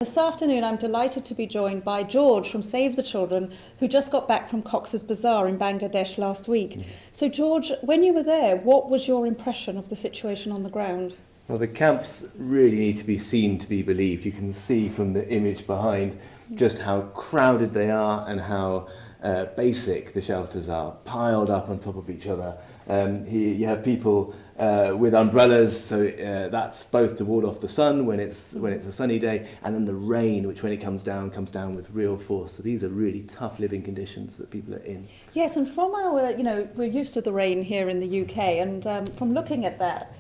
This afternoon I'm delighted to be joined by George from Save the Children, who just got back from Cox's Bazar in Bangladesh last week. So George, when you were there, what was your impression of the situation on the ground? Well, the camps really need to be seen to be believed. You can see from the image behind just how crowded they are and how basic the shelters are, piled up on top of each other. Here you have people with umbrellas, so that's both to ward off the sun when it's a sunny day, and then the rain, which when it comes down with real force. So these are really tough living conditions that people are in. Yes, and from our, we're used to the rain here in the UK, and from looking at that,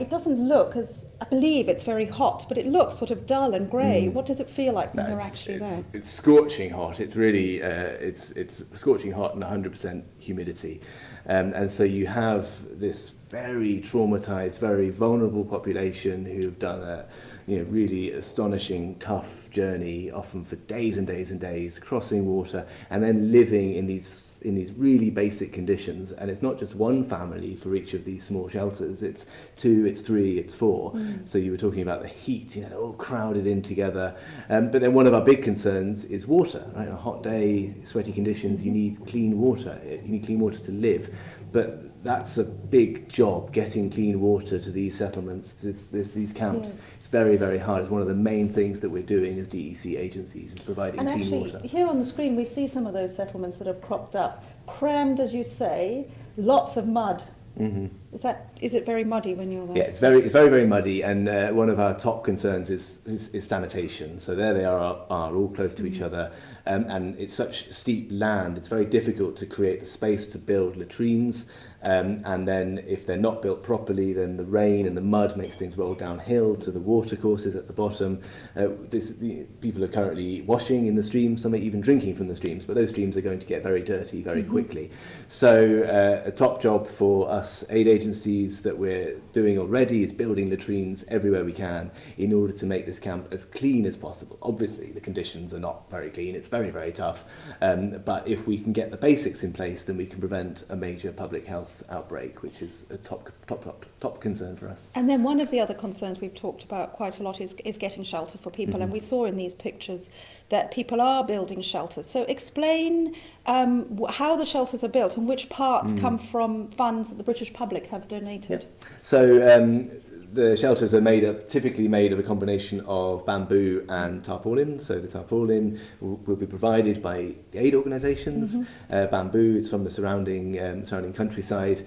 it doesn't look as, I believe it's very hot, but it looks sort of dull and grey. What does it feel like when you're actually there? It's scorching hot. It's really, it's scorching hot and 100% humidity. And so you have this very traumatized, very vulnerable population who've done a really astonishing, tough journey, often for days and days and days, crossing water and then living in these really basic conditions. And it's not just one family for each of these small shelters. It's 2, it's 3, it's 4. So you were talking about the heat, all crowded in together. But then one of our big concerns is water. Right? On a hot day, sweaty conditions, you need clean water. You need clean water to live. But that's a big job, getting clean water to these settlements, these camps. Yeah. It's very, very hard. It's one of the main things that we're doing as DEC agencies, is providing clean water. And actually, here on the screen, we see some of those settlements that have cropped up, crammed, as you say, lots of mud. Mm-hmm. Is it very muddy when you're there? Yeah, it's very, very muddy, and one of our top concerns is sanitation. So there they are all close to each other, and it's such steep land. It's very difficult to create the space to build latrines, and then if they're not built properly, then the rain and the mud makes things roll downhill to the water courses at the bottom. People are currently washing in the streams. Some are even drinking from the streams, but those streams are going to get very dirty very quickly. So a top job for us aid agencies that we're doing already is building latrines everywhere we can in order to make this camp as clean as possible. Obviously, the conditions are not very clean. It's very, very tough. But if we can get the basics in place, then we can prevent a major public health outbreak, which is a top concern for us. And then one of the other concerns we've talked about quite a lot is getting shelter for people. And we saw in these pictures that people are building shelters. So explain how the shelters are built and which parts come from funds that the British public have donated. Yep. So the shelters are typically made of a combination of bamboo and tarpaulin. So the tarpaulin will be provided by the aid organisations. Bamboo is from the surrounding countryside.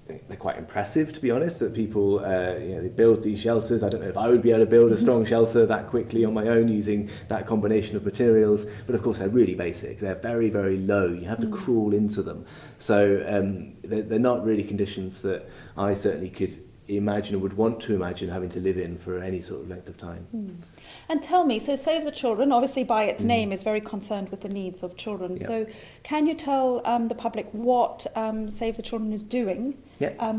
They're quite impressive, to be honest, that people they build these shelters. I don't know if I would be able to build a strong shelter that quickly on my own using that combination of materials, but of course they're really basic. They're very, very low. You have to crawl into them. So they're not really conditions that I certainly could imagine or would want to imagine having to live in for any sort of length of time. And tell me, so Save the Children, obviously by its name, is very concerned with the needs of children. Yep. So can you tell the public what Save the Children is doing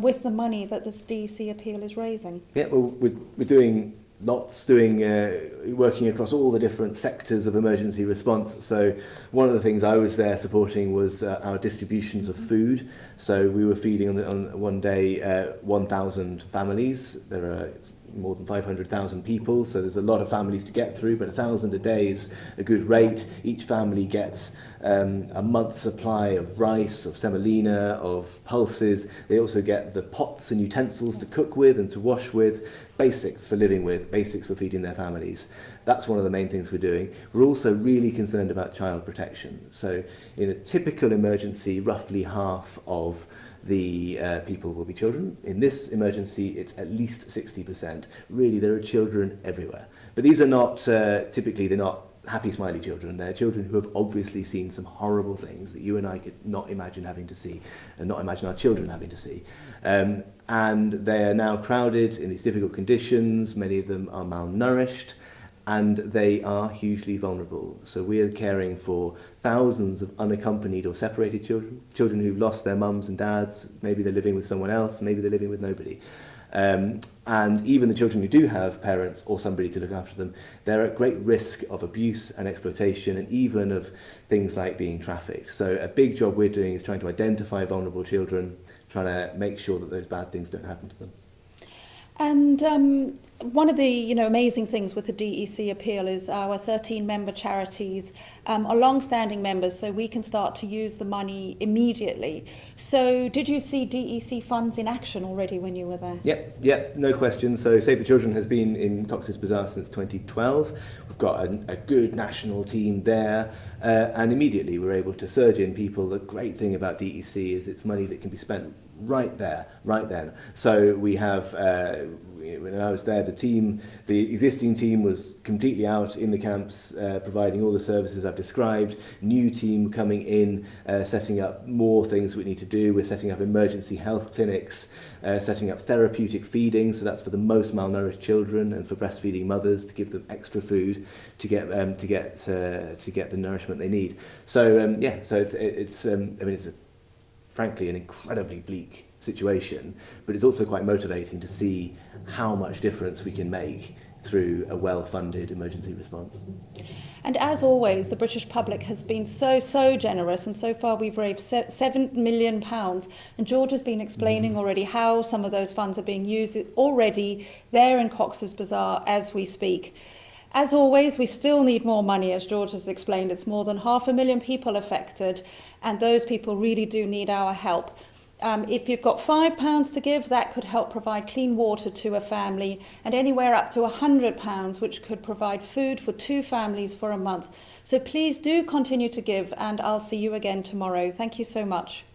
with the money that this DEC appeal is raising? Yeah, well, we're doing lots, working across all the different sectors of emergency response. So one of the things I was there supporting was our distributions of food. So we were feeding on one day 1,000 families. There are more than 500,000 people, so there's a lot of families to get through, but 1,000 a day is a good rate. Each family gets a month's supply of rice, of semolina, of pulses. They also get the pots and utensils to cook with and to wash with, basics for living with, basics for feeding their families. That's one of the main things we're doing. We're also really concerned about child protection. So in a typical emergency, roughly half of the people will be children. In this emergency, it's at least 60%. Really, there are children everywhere. But these are not, typically, they're not happy, smiley children. They're children who have obviously seen some horrible things that you and I could not imagine having to see, and not imagine our children having to see. And they are now crowded in these difficult conditions. Many of them are malnourished, and they are hugely vulnerable. So we are caring for thousands of unaccompanied or separated children who've lost their mums and dads. Maybe they're living with someone else, maybe they're living with nobody. And even the children who do have parents or somebody to look after them, they're at great risk of abuse and exploitation, and even of things like being trafficked. So a big job we're doing is trying to identify vulnerable children, trying to make sure that those bad things don't happen to them. And one of the amazing things with the DEC appeal is our 13 member charities are long-standing members, so we can start to use the money immediately. So did you see DEC Funds in action already when you were there? Yep, no question. So Save the Children has been in Cox's Bazar since 2012. We've got a good national team there, and immediately we're able to surge in people. The great thing about DEC is it's money that can be spent right there, right then. So we have, when I was there, the existing team was completely out in the camps, providing all the services I've described. New team coming in, setting up more things we need to do. We're setting up emergency health clinics, setting up therapeutic feeding, so that's for the most malnourished children and for breastfeeding mothers, to give them extra food to get the nourishment they need. So so it's frankly an incredibly bleak situation, but it's also quite motivating to see how much difference we can make through a well-funded emergency response. And as always, the British public has been so generous, and so far we've raised £7 million. And George has been explaining already how some of those funds are being used already there in Cox's Bazar as we speak. As always, we still need more money, as George has explained. It's more than 500,000 people affected, and those people really do need our help. If you've got £5 to give, that could help provide clean water to a family, and anywhere up to £100, which could provide food for 2 families for a month. So please do continue to give, and I'll see you again tomorrow. Thank you so much.